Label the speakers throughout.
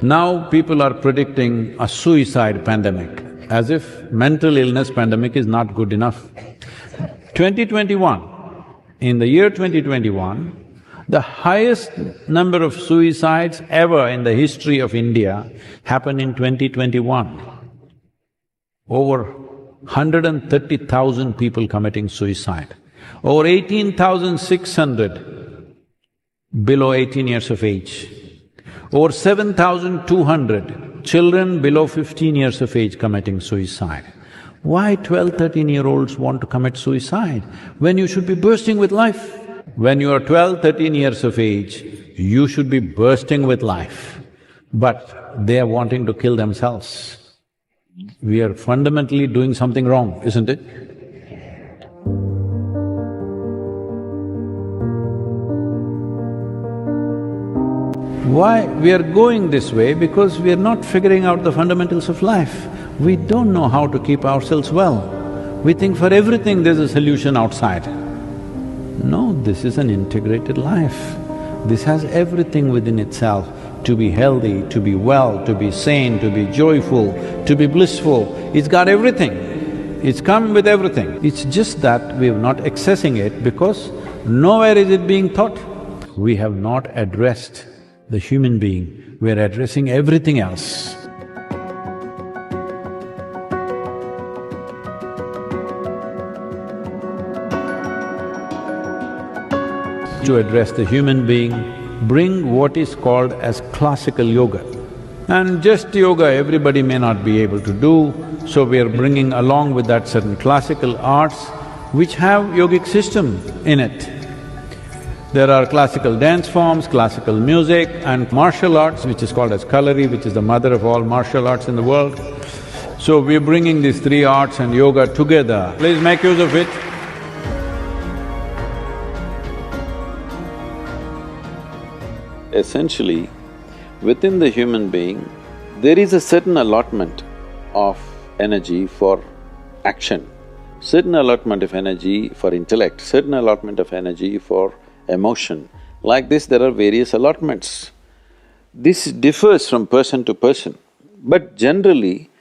Speaker 1: Now people are predicting a suicide pandemic, as if mental illness pandemic is not good enough. 2021, in the year 2021, the highest number of suicides ever in the history of India happened in 2021. Over 130,000 people committing suicide. Over 18,600 below 18 years of age. Over 7,200 children below 15 years of age committing suicide. Why 12, 13-year-olds want to commit suicide when you should be bursting with life? When you are 12, 13 years of age, you should be bursting with life, but they are wanting to kill themselves. We are fundamentally doing something wrong, isn't it? Why we are going this way? Because we are not figuring out the fundamentals of life. We don't know how to keep ourselves well. We think for everything there's a solution outside. No, this is an integrated life. This has everything within itself to be healthy, to be well, to be sane, to be joyful, to be blissful. It's got everything. It's come with everything. It's just that we're not accessing it because nowhere is it being taught. We have not addressed the human being, we're addressing everything else. To address the human being, bring what is called as classical yoga. And just yoga everybody may not be able to do, so we are bringing along with that certain classical arts which have yogic system in it. There are classical dance forms, classical music and martial arts, which is called as Kalari, which is the mother of all martial arts in the world. So we're bringing these three arts and yoga together. Please make use of it. Essentially, within the human being, there is a certain allotment of energy for action, certain allotment of energy for intellect, certain allotment of energy for emotion. Like this, there are various allotments. This differs from person to person, but generally,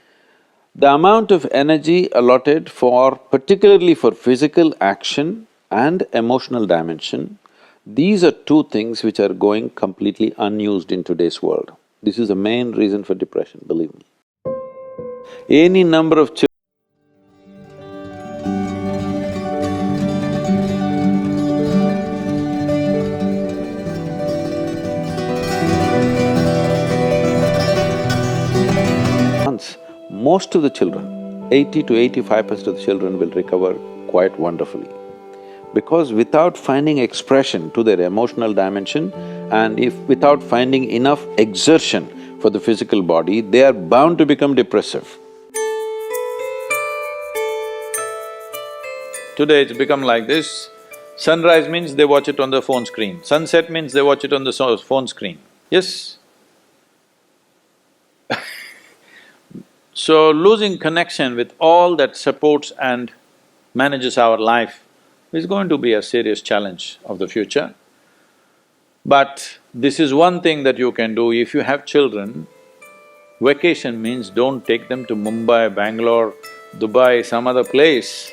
Speaker 1: the amount of energy allotted for… particularly for physical action and emotional dimension, these are two things which are going completely unused in today's world. This is the main reason for depression, believe me. Any number of children most of the children, 80 to 85% of the children will recover quite wonderfully. Because without finding expression to their emotional dimension and without finding enough exertion for the physical body, they are bound to become depressive. Today it's become like this, sunrise means they watch it on the phone screen, sunset means they watch it on the phone screen, yes? So losing connection with all that supports and manages our life is going to be a serious challenge of the future. But this is one thing that you can do. If you have children, vacation means don't take them to Mumbai, Bangalore, Dubai, some other place.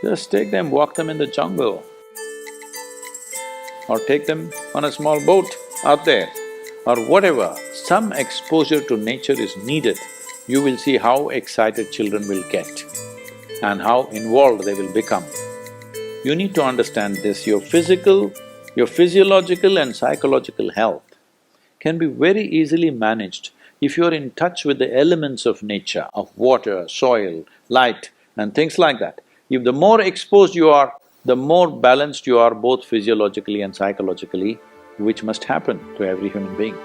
Speaker 1: Just take them, walk them in the jungle. Or take them on a small boat out there, or whatever. Some exposure to nature is needed. You will see how excited children will get and how involved they will become. You need to understand this, your physiological and psychological health can be very easily managed if you're in touch with the elements of nature, of water, soil, light and things like that. If the more exposed you are, the more balanced you are both physiologically and psychologically, which must happen to every human being.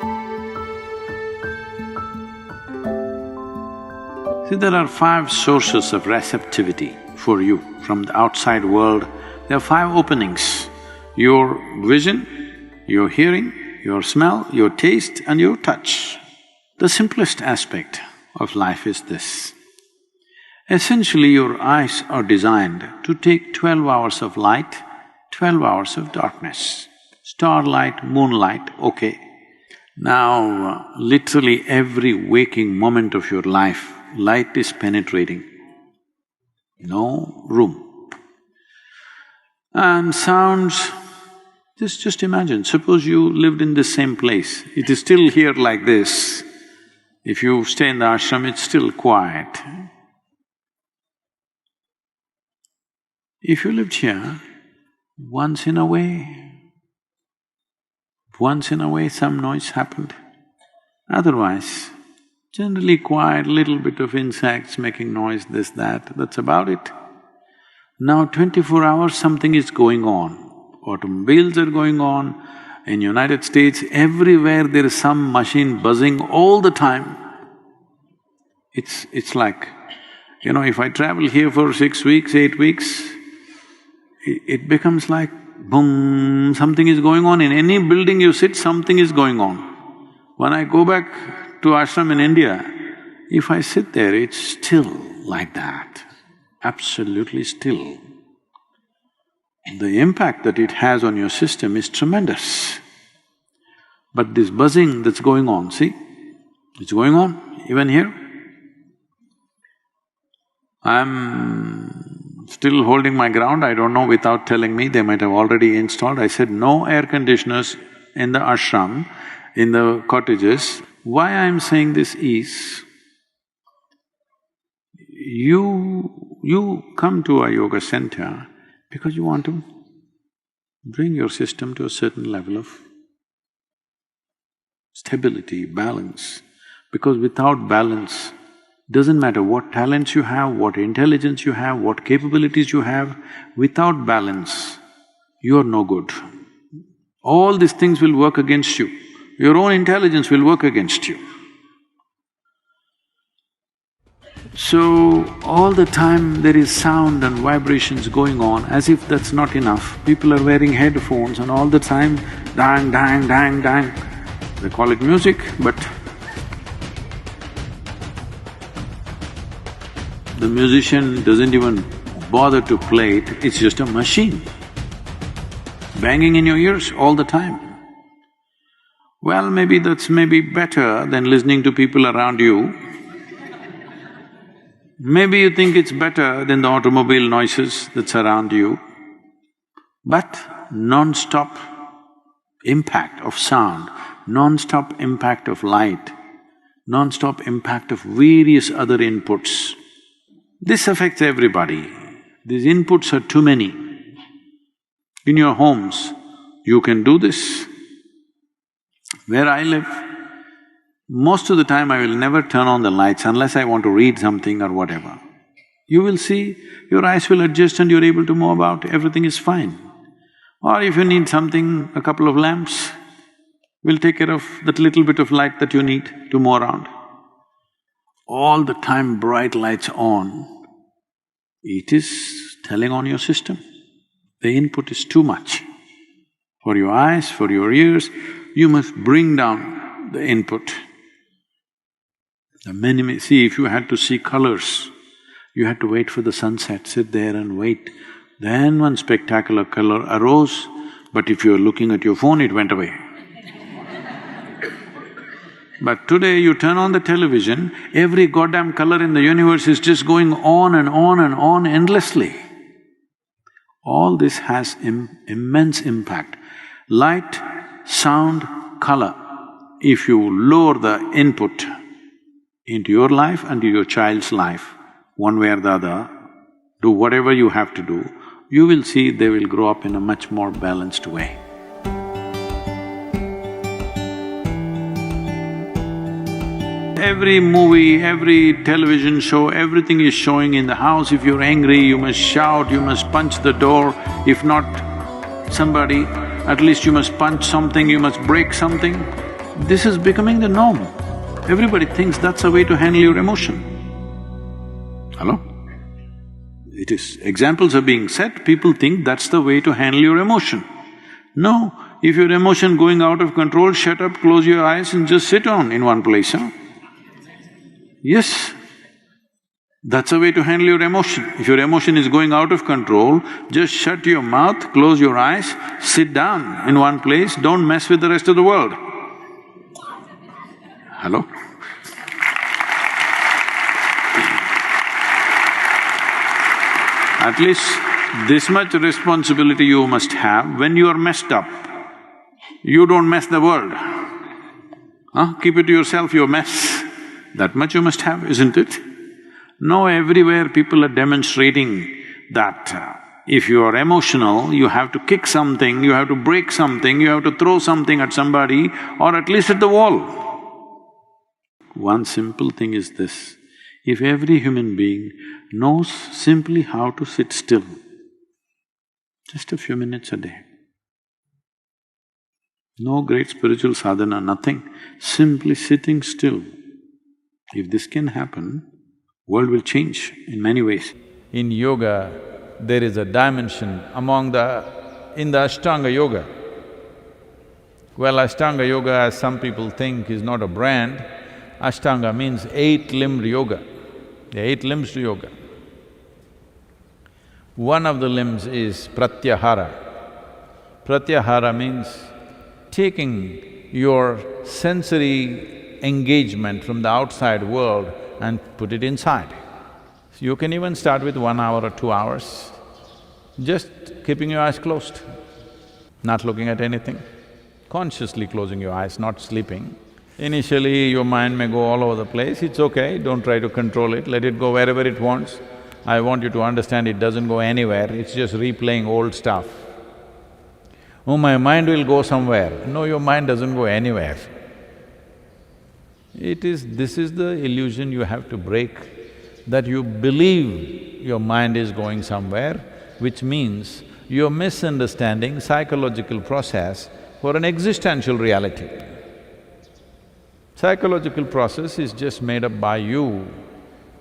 Speaker 1: See, there are 5 sources of receptivity for you from the outside world. There are 5 openings: your vision, your hearing, your smell, your taste and your touch. The simplest aspect of life is this. Essentially, your eyes are designed to take 12 hours of light, 12 hours of darkness. Starlight, moonlight, okay. Now, literally every waking moment of your life, light is penetrating, no room. And sounds, just imagine, suppose you lived in the same place, it is still here like this. If you stay in the ashram, it's still quiet. If you lived here, once in a way some noise happened. Otherwise, generally quiet, little bit of insects making noise, this, that's about it. Now 24 hours something is going on. Automobiles are going on. In United States, everywhere there is some machine buzzing all the time. It's like, if I travel here for 6 weeks, 8 weeks, it becomes like boom, something is going on. In any building you sit, something is going on. When I go back to ashram in India, if I sit there, it's still like that, absolutely still. The impact that it has on your system is tremendous. But this buzzing that's going on, see, it's going on even here. I'm still holding my ground, I don't know, without telling me, they might have already installed. I said, no air conditioners in the ashram, in the cottages. Why I'm saying this is, you come to a yoga center because you want to bring your system to a certain level of stability, balance. Because without balance, doesn't matter what talents you have, what intelligence you have, what capabilities you have, without balance, you're no good. All these things will work against you. Your own intelligence will work against you. So, all the time there is sound and vibrations going on, as if that's not enough. People are wearing headphones and all the time, dang, dang, dang, dang. They call it music, but the musician doesn't even bother to play it, it's just a machine, banging in your ears all the time. Well, maybe that's better than listening to people around you. Maybe you think it's better than the automobile noises that's around you, but non-stop impact of sound, non-stop impact of light, non-stop impact of various other inputs, this affects everybody. These inputs are too many. In your homes, you can do this. Where I live, most of the time I will never turn on the lights unless I want to read something or whatever. You will see, your eyes will adjust and you're able to move about, everything is fine. Or if you need something, a couple of lamps will take care of that little bit of light that you need to move around. All the time bright lights on, it is telling on your system. The input is too much. For your eyes, for your ears, you must bring down the input. See, if you had to see colors, you had to wait for the sunset, sit there and wait. Then one spectacular color arose, but if you're looking at your phone, it went away. But today you turn on the television, every goddamn color in the universe is just going on and on and on endlessly. All this has immense impact. Light, sound, color. If you lower the input into your life and to your child's life, one way or the other, do whatever you have to do, you will see they will grow up in a much more balanced way. Every movie, every television show, everything is showing in the house. If you're angry, you must shout, you must punch the door. If not somebody, at least you must punch something, you must break something. This is becoming the norm. Everybody thinks that's a way to handle your emotion. Hello? It is… examples are being set, people think that's the way to handle your emotion. No, if your emotion going out of control, shut up, close your eyes and just sit on in one place, huh? Yes, that's a way to handle your emotion. If your emotion is going out of control, just shut your mouth, close your eyes, sit down in one place, don't mess with the rest of the world. Hello? At least this much responsibility you must have. When you are messed up, you don't mess the world. Keep it to yourself, your mess. That much you must have, isn't it? Now everywhere people are demonstrating that if you are emotional, you have to kick something, you have to break something, you have to throw something at somebody or at least at the wall. One simple thing is this, if every human being knows simply how to sit still, just a few minutes a day, no great spiritual sadhana, nothing, simply sitting still. If this can happen, world will change in many ways.
Speaker 2: In yoga, there is a dimension in the Ashtanga yoga. Well, Ashtanga yoga, as some people think, is not a brand. Ashtanga means eight-limbed yoga. There are 8 limbs to yoga. One of the limbs is pratyahara. Pratyahara means taking your sensory engagement from the outside world and put it inside. So you can even start with 1 hour or 2 hours, just keeping your eyes closed, not looking at anything, consciously closing your eyes, not sleeping. Initially, your mind may go all over the place, it's okay, don't try to control it, let it go wherever it wants. I want you to understand it doesn't go anywhere, it's just replaying old stuff. Oh, my mind will go somewhere. No, your mind doesn't go anywhere. This is the illusion you have to break, that you believe your mind is going somewhere, which means you're misunderstanding psychological process for an existential reality. Psychological process is just made up by you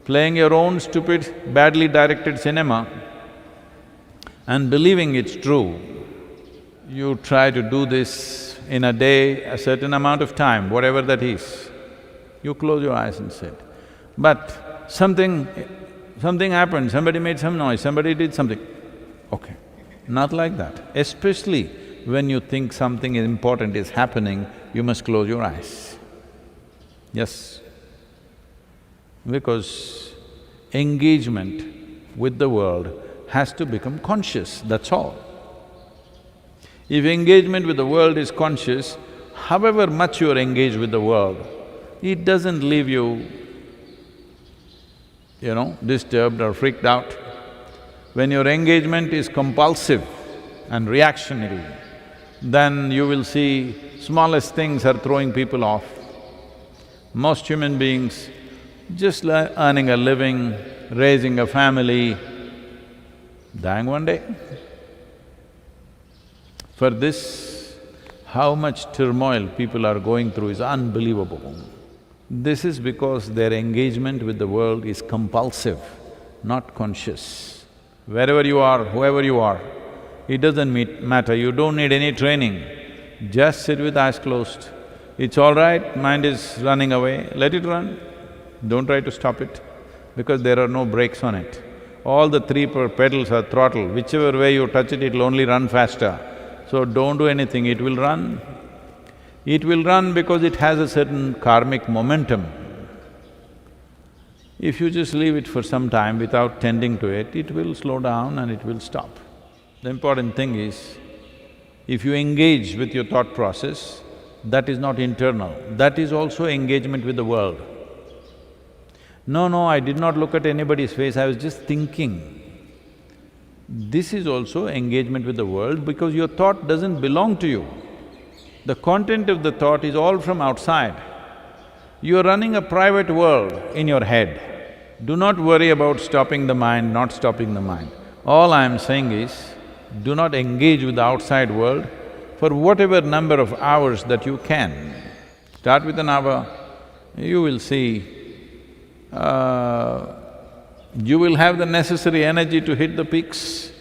Speaker 2: playing your own stupid, badly directed cinema and believing it's true. You try to do this in a day, a certain amount of time, whatever that is. You close your eyes and sit. But something happened, somebody made some noise, somebody did something. Okay, not like that. Especially when you think something important is happening, you must close your eyes. Yes, because engagement with the world has to become conscious, that's all. If engagement with the world is conscious, however much you are engaged with the world, it doesn't leave you, disturbed or freaked out. When your engagement is compulsive and reactionary, then you will see smallest things are throwing people off. Most human beings just earning a living, raising a family, dying one day. For this, how much turmoil people are going through is unbelievable. This is because their engagement with the world is compulsive, not conscious. Wherever you are, whoever you are, it doesn't matter, you don't need any training. Just sit with eyes closed. It's all right, mind is running away, let it run. Don't try to stop it, because there are no brakes on it. All the 3 pedals are throttle, whichever way you touch it, it'll only run faster. So don't do anything, it will run. It will run because it has a certain karmic momentum. If you just leave it for some time without tending to it, it will slow down and it will stop. The important thing is, if you engage with your thought process, that is not internal, that is also engagement with the world. No, I did not look at anybody's face, I was just thinking. This is also engagement with the world because your thought doesn't belong to you. The content of the thought is all from outside. You're running a private world in your head. Do not worry about stopping the mind, not stopping the mind. All I'm saying is, do not engage with the outside world for whatever number of hours that you can. Start with an hour, you will see, you will have the necessary energy to hit the peaks.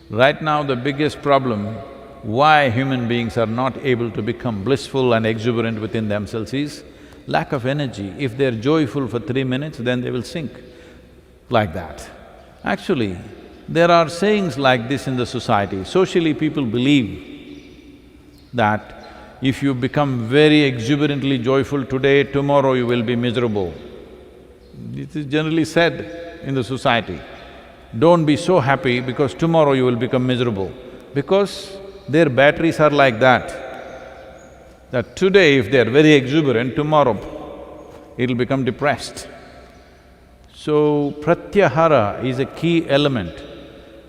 Speaker 2: Right now, the biggest problem why human beings are not able to become blissful and exuberant within themselves is lack of energy. If they're joyful for 3 minutes, then they will sink like that. Actually, there are sayings like this in the society. Socially, people believe that if you become very exuberantly joyful today, tomorrow you will be miserable. It is generally said in the society. Don't be so happy because tomorrow you will become miserable. Because their batteries are like that today if they're very exuberant, tomorrow it'll become depressed. So, pratyahara is a key element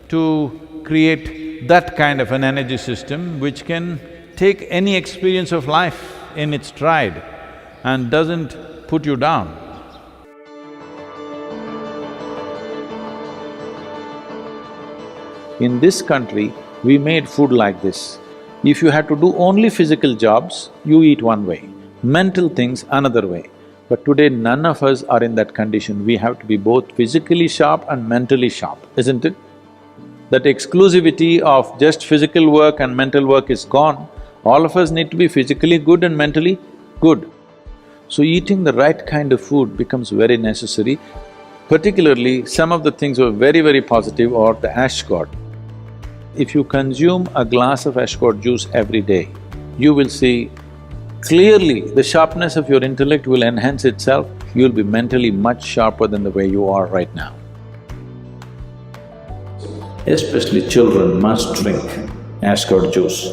Speaker 2: to create that kind of an energy system which can take any experience of life in its stride and doesn't put you down.
Speaker 1: In this country, we made food like this. If you had to do only physical jobs, you eat one way, mental things another way. But today none of us are in that condition, we have to be both physically sharp and mentally sharp, isn't it? That exclusivity of just physical work and mental work is gone. All of us need to be physically good and mentally good. So eating the right kind of food becomes very necessary. Particularly, some of the things were very positive are the ash god. If you consume a glass of ash god juice every day, you will see clearly the sharpness of your intellect will enhance itself, you'll be mentally much sharper than the way you are right now. Especially children must drink ash god juice.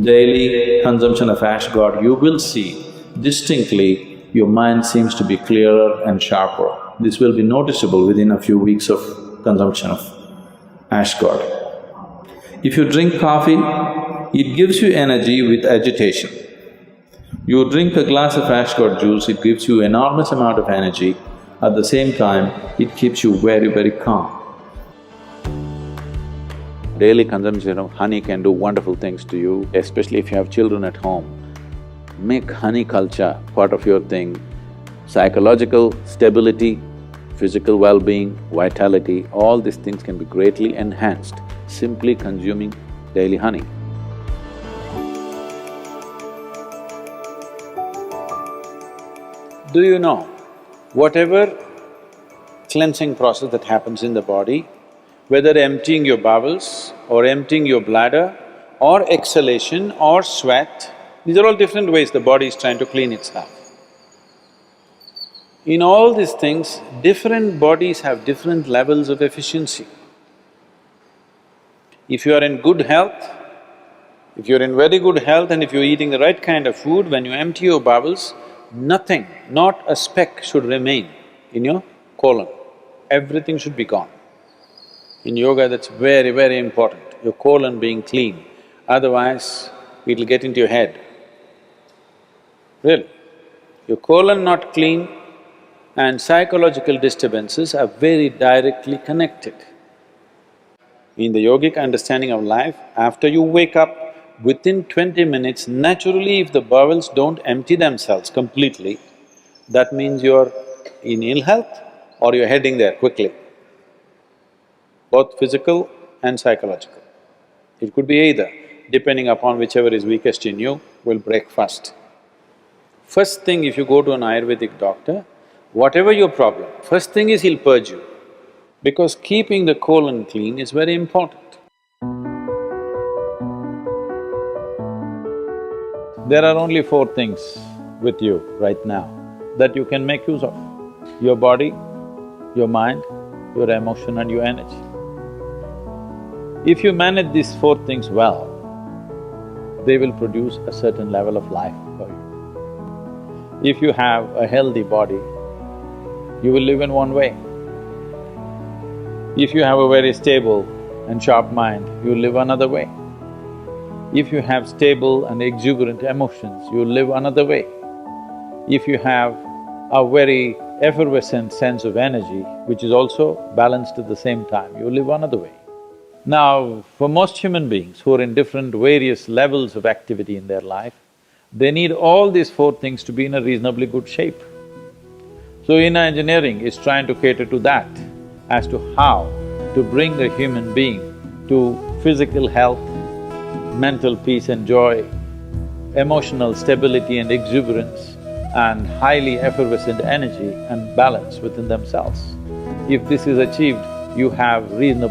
Speaker 1: Daily consumption of ash god, you will see distinctly your mind seems to be clearer and sharper. This will be noticeable within a few weeks of consumption of ash god. If you drink coffee, it gives you energy with agitation. You drink a glass of ash god juice, it gives you enormous amount of energy. At the same time, it keeps you very calm. Daily consumption of honey can do wonderful things to you, especially if you have children at home. Make honey culture part of your thing. Psychological stability, physical well-being, vitality, all these things can be greatly enhanced simply consuming daily honey. Do you know, whatever cleansing process that happens in the body, whether emptying your bowels or emptying your bladder or exhalation or sweat, these are all different ways the body is trying to clean itself. In all these things, different bodies have different levels of efficiency. If you are in good health, if you're in very good health and if you're eating the right kind of food, when you empty your bowels, nothing, not a speck should remain in your colon. Everything should be gone. In yoga, that's very important, your colon being clean, otherwise it'll get into your head. Really. Your colon not clean and psychological disturbances are very directly connected. In the yogic understanding of life, after you wake up, within 20 minutes, naturally if the bowels don't empty themselves completely, that means you're in ill health or you're heading there quickly, both physical and psychological. It could be either, depending upon whichever is weakest in you, will break first. First thing, if you go to an Ayurvedic doctor, whatever your problem, first thing is he'll purge you, because keeping the colon clean is very important. There are only four things with you right now that you can make use of: your body, your mind, your emotion and your energy. If you manage these four things well, they will produce a certain level of life for you. If you have a healthy body, you will live in one way. If you have a very stable and sharp mind, you live another way. If you have stable and exuberant emotions, you live another way. If you have a very effervescent sense of energy, which is also balanced at the same time, you live another way. Now, for most human beings who are in different various levels of activity in their life, they need all these four things to be in a reasonably good shape. So inner engineering is trying to cater to that, as to how to bring a human being to physical health, mental peace and joy, emotional stability and exuberance, and highly effervescent energy and balance within themselves. If this is achieved, you have reasonable